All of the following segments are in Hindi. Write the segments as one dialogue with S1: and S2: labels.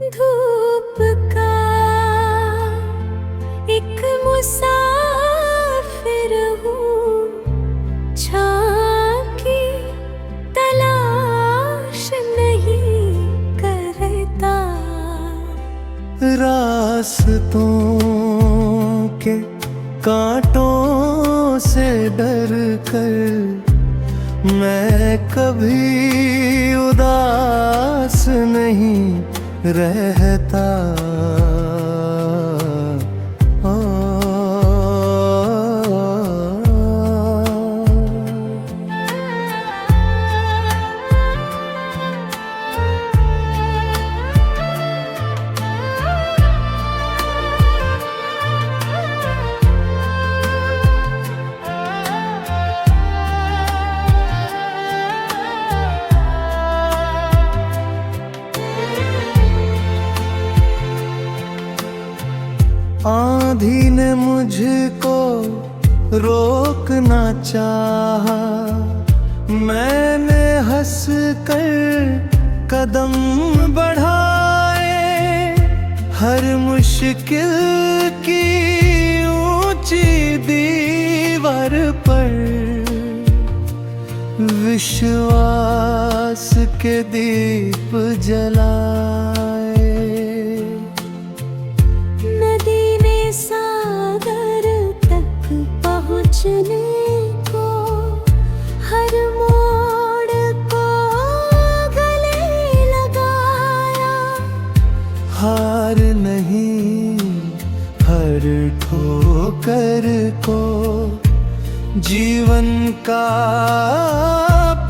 S1: धूप का एक मुसाफिर हूँ, छाँव की तलाश नहीं करता।
S2: रास्तों के कांटों से डर कर मैं कभी उदास नहीं रहता। आंधी ने मुझको रोकना चाहा, मैंने हंस कर कदम बढ़ाए। हर मुश्किल की ऊंची दीवार पर विश्वास के दीप जलाए।
S1: सागर तक पहुँचने को हर मोड़ को गले लगाया।
S2: हार नहीं हर ठोकर को जीवन का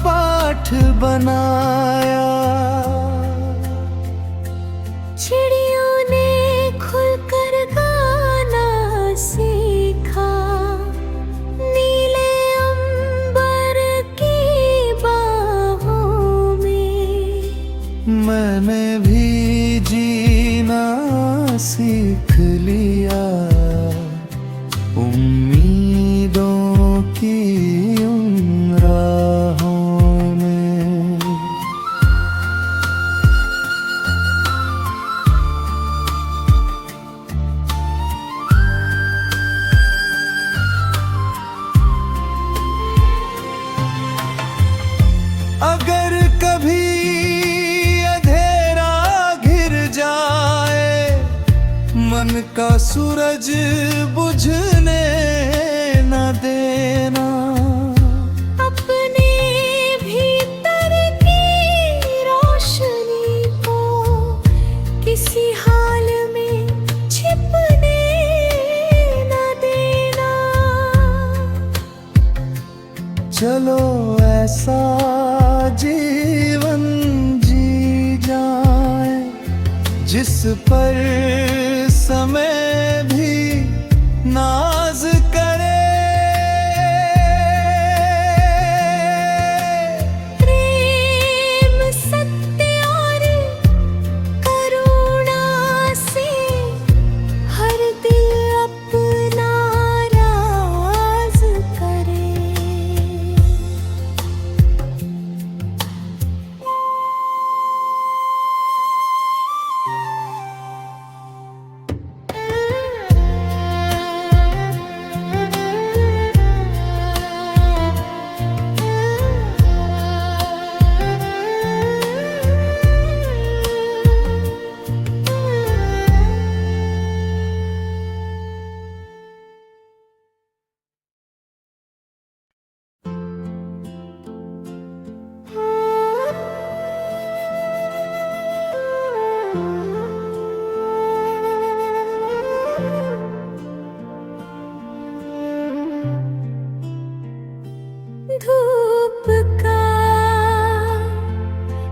S2: पाठ बनाया।
S1: चिड़ियों ने खुलकर गाना सीखा, नीले अंबर की बाहों में।
S2: मैंने भी जीना सीख लिया, उम्मीदों की उन राहों में। अगर कभी अंधेरा घिर जाए, मन का सूरज बुझने न देना।
S1: अपने भीतर की रोशनी को किसी हाल में छिपने न देना।
S2: चलो ऐसा जीवन जी जाए जिस पर समय भी नाज करे।
S1: प्रेम सत्य और करुणा से हर दिल अपना राज करे। धूप का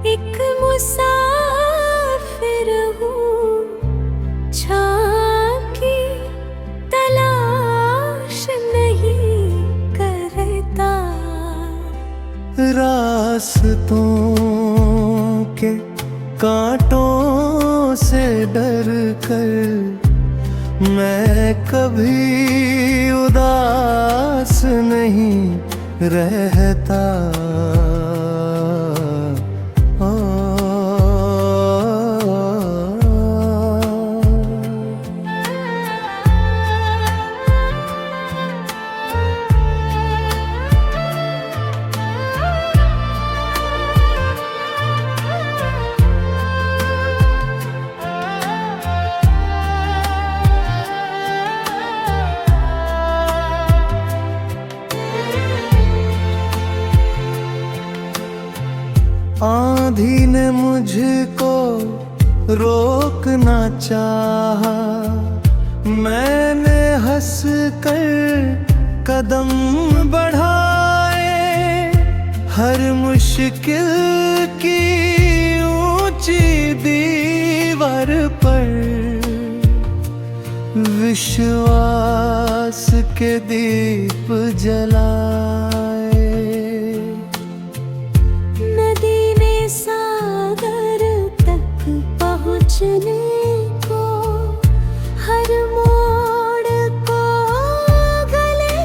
S1: एक मुसाफिर हूँ, छाँव की तलाश नहीं करता।
S2: रास्तों के कांटों से डर कर मैं कभी उदास नहीं रहता। ने मुझको रोकना चाहा, मैंने हंस कर कदम बढ़ाए। हर मुश्किल की ऊंची दीवार पर विश्वास के दीप जलाए।
S1: नदी ने सागर तक पहुँचने को हर मोड़ को गले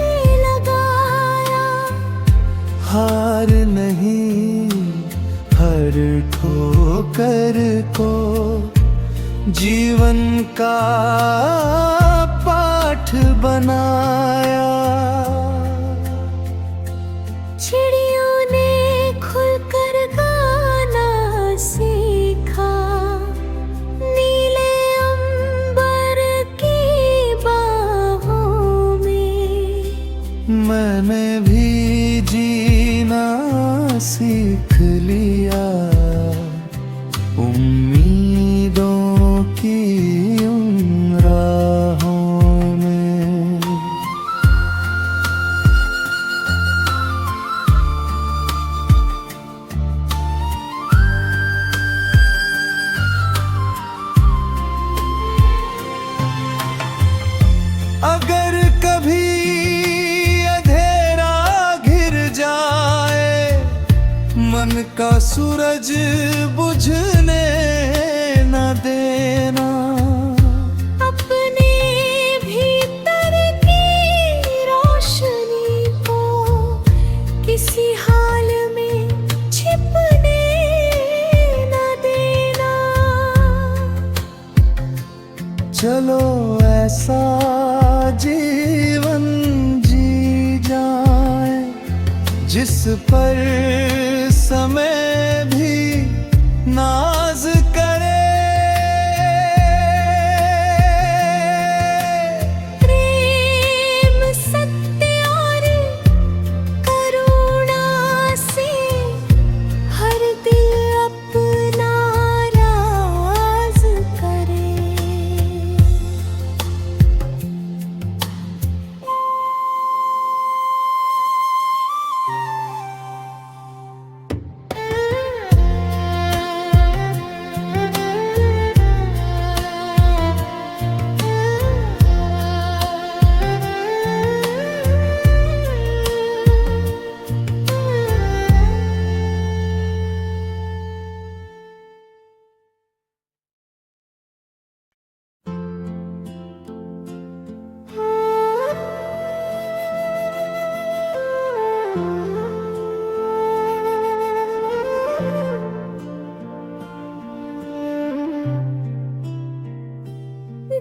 S1: लगाया।
S2: हार नहीं हर ठोकर को जीवन का पाठ बनाया।
S1: चिड़ियों ने खुलकर गाना सीखा, नीले अंबर की बाहों में।
S2: मैंने भी जीना सीख लिया, उम्मीदों की उन राहों में। अगर कभी अंधेरा घिर जाए, मन का सूरज बुझने न देना।
S1: अपने भीतर की रोशनी को किसी हाल में छिपने न देना।
S2: चलो ऐसा जीवन जी जाए जिस पर समय भी नाज करे।
S1: प्रेम सत्य और करुणा से हर दिल अपना राज करे।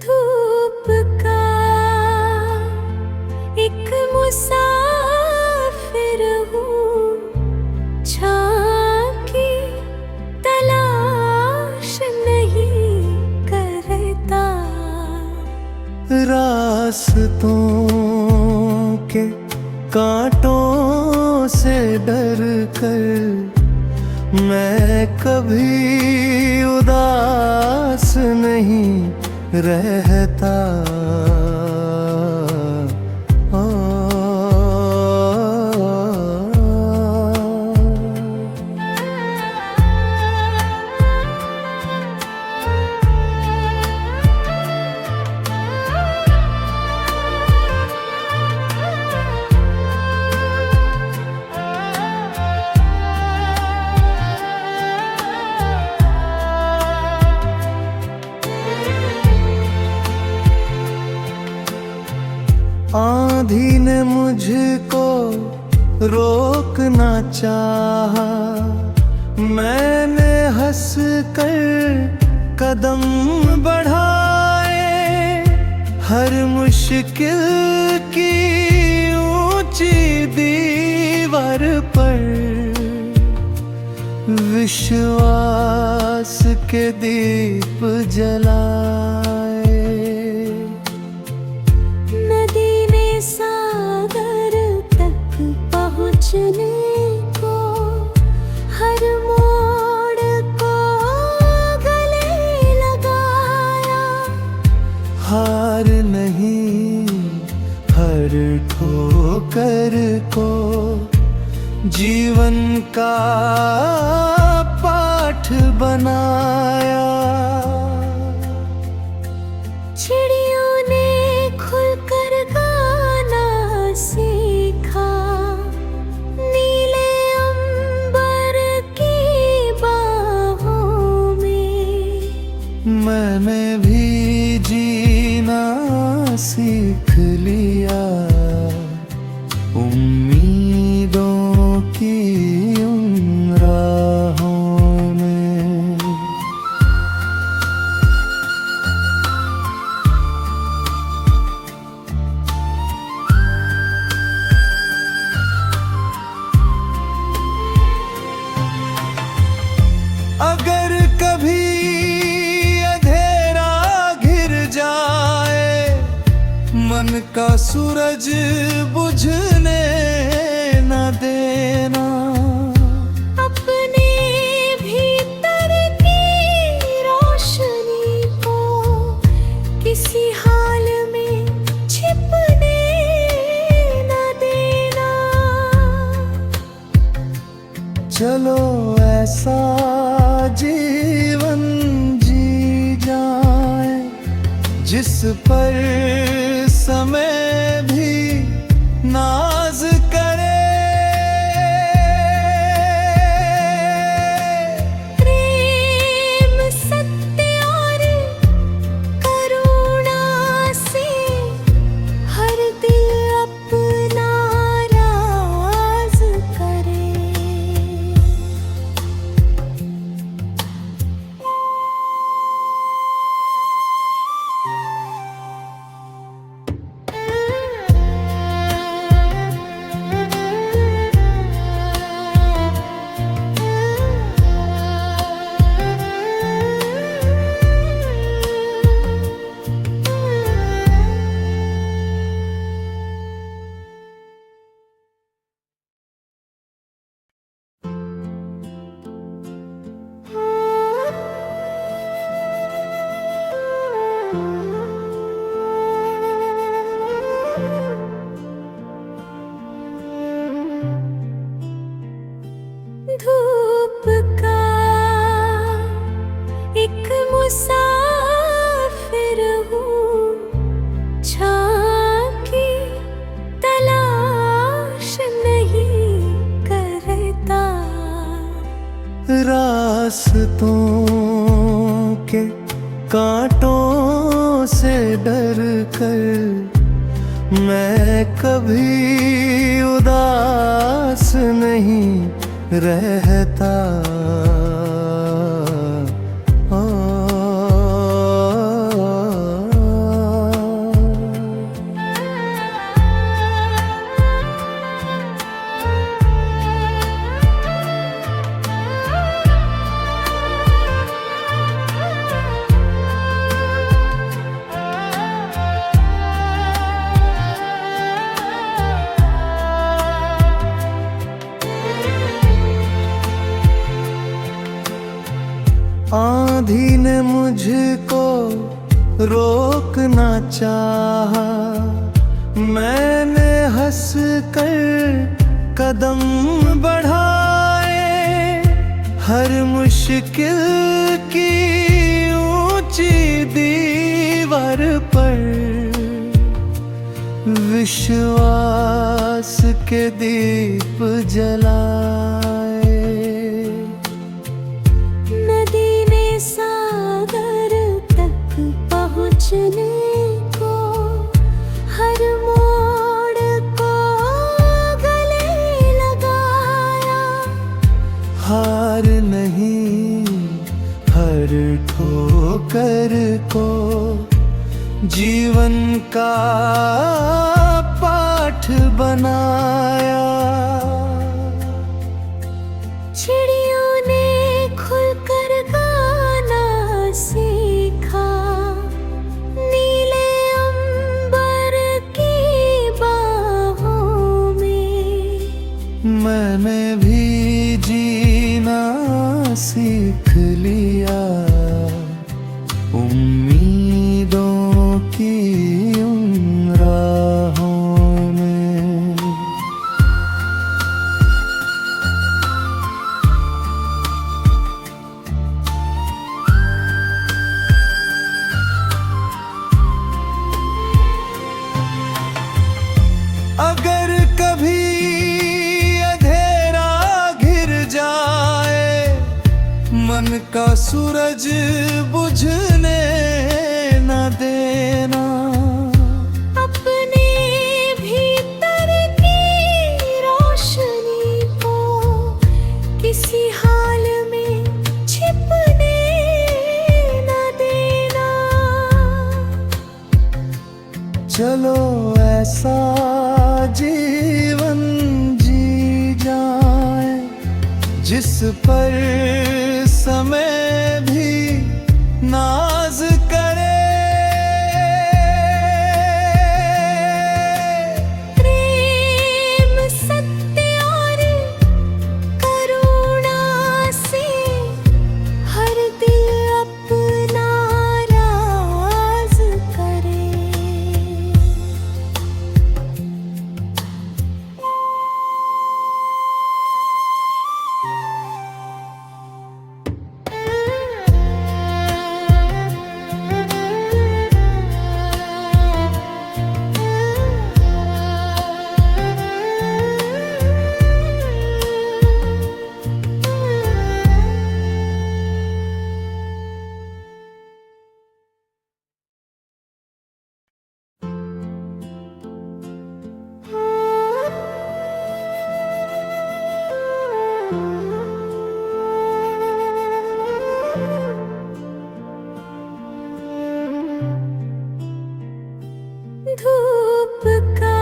S1: धूप का एक मुसाफिर हूँ, छाँव की तलाश नहीं करता।
S2: रास्तों के कांटों से डर कर मैं कभी उदास नहीं रहता। आंधी ने मुझको रोकना चाहा, मैंने हंस कर कदम बढ़ाए। हर मुश्किल की ऊंची दीवार पर विश्वास के दीप जलाए।
S1: नदी ने सागर तक पहुँचने को हर मोड़ को
S2: जीवन का पाठ बनाया।
S1: चिड़ियों ने खुलकर गाना सीखा, नीले अंबर की बाहों में।
S2: मैंने भी जीना सीख लिया, उम्मीदों की उन राहों में। अगर कभी अंधेरा घिर जाए, मन का सूरज बुझने न देना।
S1: अपने भीतर की रोशनी को किसी हाल में छिपने न देना।
S2: चलो ऐसा जीवन जी जाए, जिस पर समय भी नाज करे।
S1: प्रेम सत्य और करुणा से हर दिल अपना राज करे। धूप का एक मुसाफिर हूँ, छाँव की तलाश नहीं करता।
S2: रास्तों के कांटों से डर कर मैं कभी उदास नहीं रहता। आंधी ने मुझको रोकना चाहा, मैंने हंस कर कदम बढ़ाए। हर मुश्किल की ऊंची दीवार पर विश्वास के दीप जलाए।
S1: पहुँचने को हर मोड़ को गले लगाया।
S2: हार नहीं हर ठोकर को जीवन का पाठ बनाया।
S1: चिड़ियों ने खुलकर गाना सीखा, नीले अंबर की बाहों में।
S2: मैंने भी जीना सीख लिया, उम्मीदों की उन राहों में। मन का सूरज बुझने न देना।
S1: अपने भीतर की रोशनी को किसी हाल में छिपने न देना।
S2: चलो ऐसा जीवन जी जाए जिस पर समय भी नाज करे।
S1: प्रेम सत्य और करुणा से हर दिल अपना राज करे। धूप का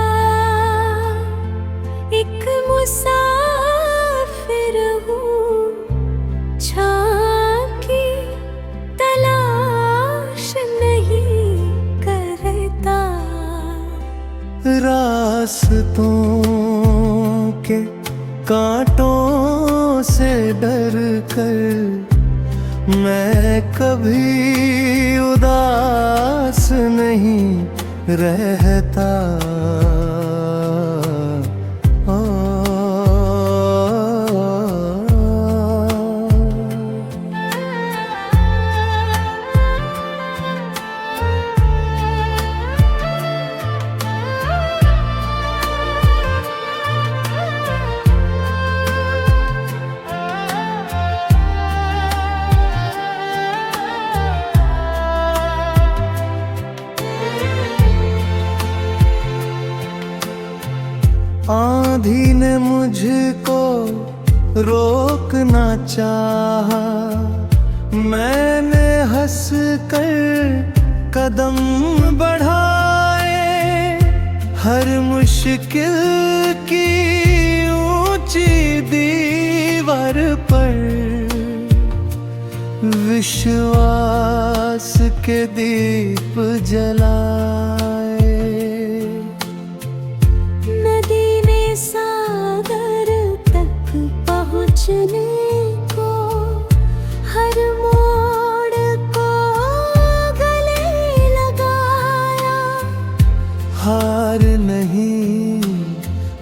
S1: एक मुसाफिर हूँ, छाँव की तलाश नहीं करता।
S2: रास्तों के कांटों से डर कर मैं कभी उदास नहीं रहता। आंधी ने मुझको रोकना चाहा, मैंने हंस कर कदम बढ़ाए। हर मुश्किल की ऊंची दीवार पर विश्वास के दीप जलाए।
S1: सागर तक पहुँचने को हर मोड़ को गले लगाया।
S2: हार नहीं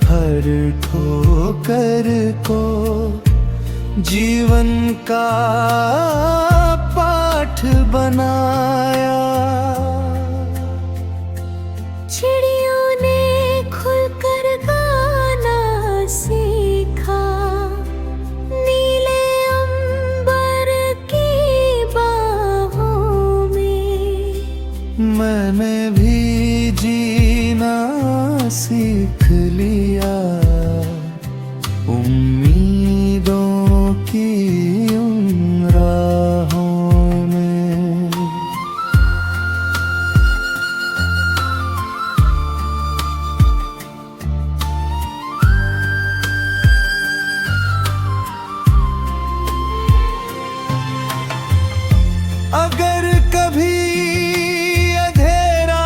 S2: हर ठोकर को जीवन का पाठ बनाया।
S1: चिड़ियों ने खुलकर गाना सीखा, नीले अंबर की बाहों में।
S2: मैंने भी जीना सीख लिया, उम्मीदों की उन राहों में। अगर कभी अंधेरा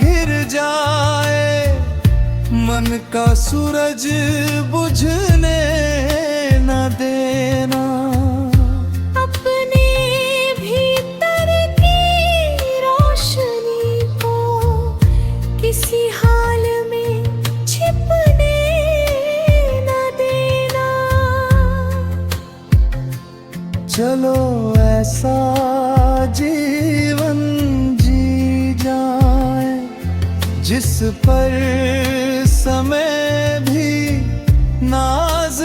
S2: घिर जाए, मन का सूरज बुझने न देना।
S1: अपने भीतर की रोशनी को किसी हाल में छिपने न देना।
S2: चलो ऐसा जीवन जी जाए जिस पर समय भी नाज